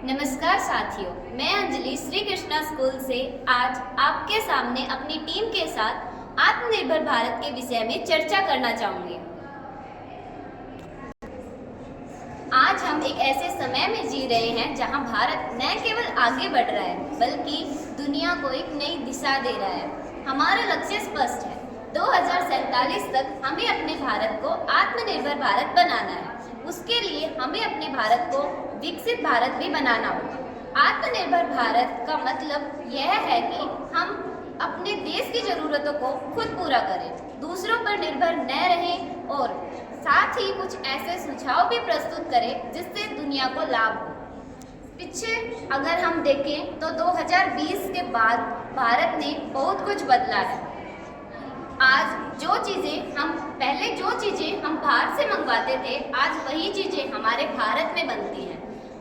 नमस्कार साथियों, मैं अंजलि श्री कृष्णा स्कूल से आज आपके सामने अपनी टीम के साथ आत्मनिर्भर भारत के विषय में चर्चा करना चाहूँगी। आज हम एक ऐसे समय में जी रहे हैं जहां भारत न केवल आगे बढ़ रहा है बल्कि दुनिया को एक नई दिशा दे रहा है। हमारा लक्ष्य स्पष्ट है, 2047 तक हमें अपने भारत को आत्मनिर्भर भारत बनाना है। उसके लिए हमें अपने भारत को विकसित भारत भी बनाना होगा। आत्मनिर्भर भारत का मतलब यह है कि हम अपने देश की ज़रूरतों को खुद पूरा करें, दूसरों पर निर्भर न रहें और साथ ही कुछ ऐसे सुझाव भी प्रस्तुत करें जिससे दुनिया को लाभ हो। पीछे अगर हम देखें तो 2020 के बाद भारत ने बहुत कुछ बदला है। आज जो चीज़ें हम बाहर से मंगवाते थे, आज वही चीज़ें हमारे भारत में बनती हैं।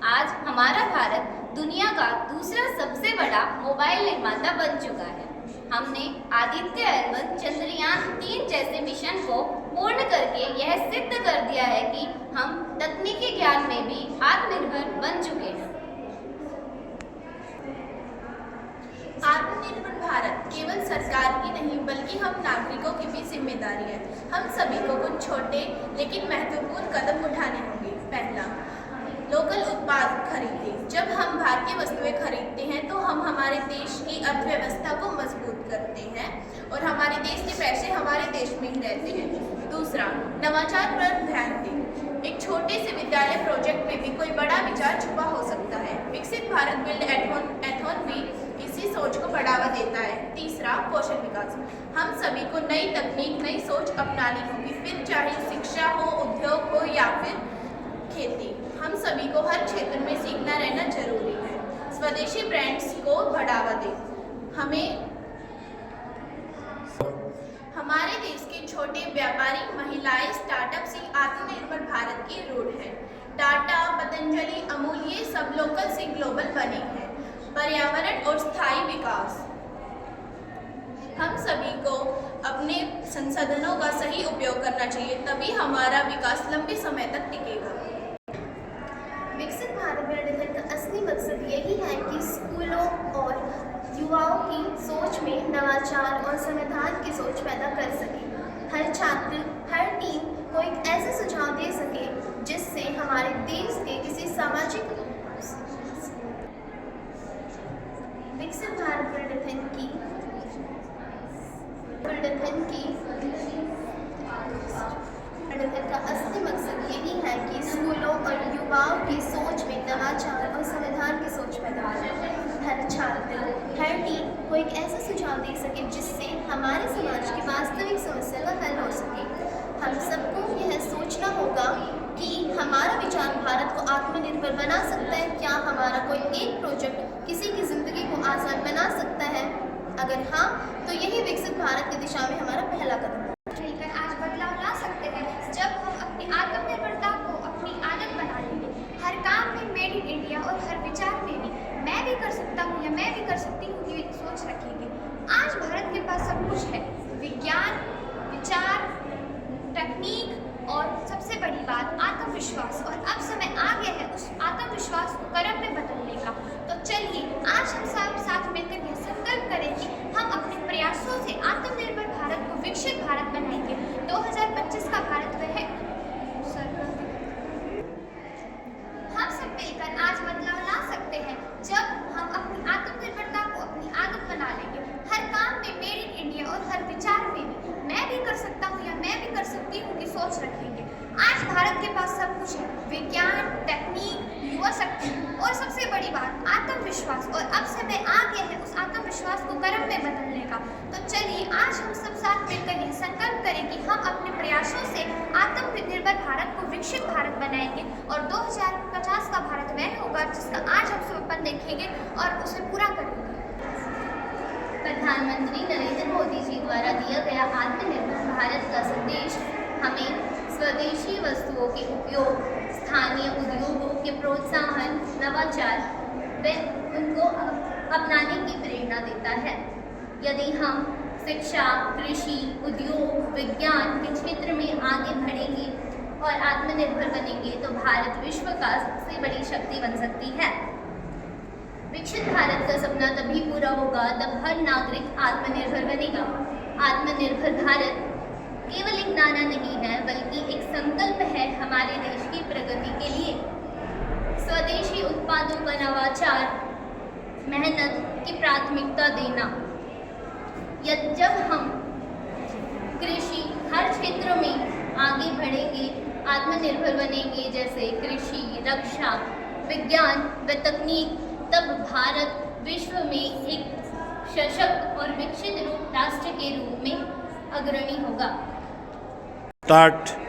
आज हमारा भारत दुनिया का दूसरा सबसे बड़ा मोबाइल निर्माता बन चुका है। हमने आदित्य एल1 चंद्रयान 3 जैसे मिशन को पूर्ण करके यह सिद्ध कर दिया है कि हम तकनीकी ज्ञान में भी आत्मनिर्भर बन चुके हैं। आत्मनिर्भर भारत केवल सरकार की नहीं बल्कि हम नागरिकों की भी जिम्मेदारी है। हम सभी को कुछ छोटे लेकिन महत्वपूर्ण कदम उठाने होंगे। पहला, लोकल उत्पाद खरीदें। जब हम भारतीय वस्तुएं खरीदते हैं तो हम हमारे देश की अर्थव्यवस्था को मजबूत करते हैं और हमारे देश के पैसे हमारे देश में ही रहते हैं। दूसरा, नवाचार पर ध्यान दें। एक छोटे से विद्यालय प्रोजेक्ट में भी कोई बड़ा विचार छुपा हो सकता है। विकसित भारत बिल्ड एथॉन भी इसी सोच को बढ़ावा देता है। तीसरा, कौशल विकास। हम सभी को नई तकनीक, नई सोच अपनानी होगी, फिर चाहे शिक्षा हो, उद्योग हो या फिर खेती। हम सभी को हर क्षेत्र में सीखना रहना जरूरी है। स्वदेशी ब्रांड्स को बढ़ावा दें। हमारे देश के छोटे व्यापारी, महिलाएं, स्टार्टअप्स ही आत्मनिर्भर भारत की रीढ़ है। टाटा, पतंजलि, अमूल, ये सब लोकल से ग्लोबल बने हैं। पर्यावरण और स्थायी विकास। हम सभी को अपने संसाधनों का सही उपयोग करना चाहिए, तभी हमारा विकास लंबे समय तक टिकेगा। विकसित भारत बिल्डिंग का असली मकसद यही है कि स्कूलों और युवाओं की सोच में नवाचार और संविधान की सोच पैदा कर सके। हर छात्र, हर टीम को एक ऐसा सुझाव दे सके जिससे हमारे देश के किसी सामाजिक विकसित भारत बिल्डिंग का असली मकसद यही है कि स्कूलों और युवाओं की सोच में नवाचार और संविधान की सोच पैदा हो। हर छात्र, हर टीम को एक ऐसा सुझाव दे सके जिससे हमारे समाज की वास्तविक समस्या का हल हो सके। हम सबको यह सोचना होगा कि हमारा विचार भारत को आत्मनिर्भर बना सकता है। क्या हमारा कोई एक प्रोजेक्ट किसी की जिंदगी को आसान बना सकता है? अगर हाँ, तो यही विकसित भारत की दिशा में हमारा पहला कदम है। मिलकर आज बदलाव ला सकते हैं जब हम अपनी आत्मनिर्भरता को अपनी आदत बना लेंगे। हर काम में मेड इन इंडिया और हर विचार में भी मैं भी कर सकता हूँ या मैं भी कर सकती हूँ की सोच रखेंगे। आज भारत के पास सब कुछ है, विज्ञान, विचार, तकनीक और सबसे बड़ी बात आत्मविश्वास। और अब समय आ गया है उस आत्मविश्वास को कर्म में बदलने का। तो चलिए आज हम सब साथ मिलकर यह संकल्प करें कि हम अपने प्रयासों से आत्मनिर्भर भारत को विकसित भारत बनाएंगे। 2025 का भारत वह हम सब मिलकर आज बदलाव ला सकते हैं जब हम अपनी आत्मनिर्भरता को अपनी आदत बना लेंगे। हर काम में मेड इन इंडिया और हर विचार में भी मैं भी कर सकता हूँ या मैं भी कर सकती हूँ की सोच रखेंगे। आज भारत के पास सब कुछ है, विज्ञान, तकनीक, युवा शक्ति और सबसे बड़ी बात आत्मविश्वास। और अब समय आ गया है उस आत्मविश्वास को कर्म में बदलने का। तो चलिए आज हम सब साथ मिलकर यह संकल्प करें कि हम अपने प्रयासों से आत्मनिर्भर भारत को विकसित भारत बनाएंगे और 2050 का भारत वह होगा जिसका आज हम सपन देखेंगे और उसे पूरा करेंगे। प्रधानमंत्री नरेंद्र मोदी जी द्वारा दिया गया आत्मनिर्भर भारत का संदेश हमें स्वदेशी वस्तुओं के उपयोग, स्थानीय उद्योगों के प्रोत्साहन, नवाचार व उनको अपनाने की प्रेरणा देता है। यदि हम शिक्षा, कृषि, उद्योग, विज्ञान के क्षेत्र में आगे बढ़ेंगे और आत्मनिर्भर बनेंगे तो भारत विश्व का सबसे बड़ी शक्ति बन सकती है। विकसित भारत का सपना तभी पूरा होगा जब हर नागरिक आत्मनिर्भर बनेगा। आत्मनिर्भर भारत केवल एक नारा नहीं है, बल्कि एक संकल्प है हमारे देश की प्रगति के लिए। स्वदेशी उत्पादों का नवाचार, मेहनत की प्राथमिकता देना। जब हम कृषि हर क्षेत्र में आगे बढ़ेंगे, आत्मनिर्भर बनेंगे, जैसे कृषि, रक्षा, विज्ञान व तकनीक, तब भारत विश्व में एक सशक्त और विकसित राष्ट्र के रूप में अग्रणी होगा। स्टार्ट।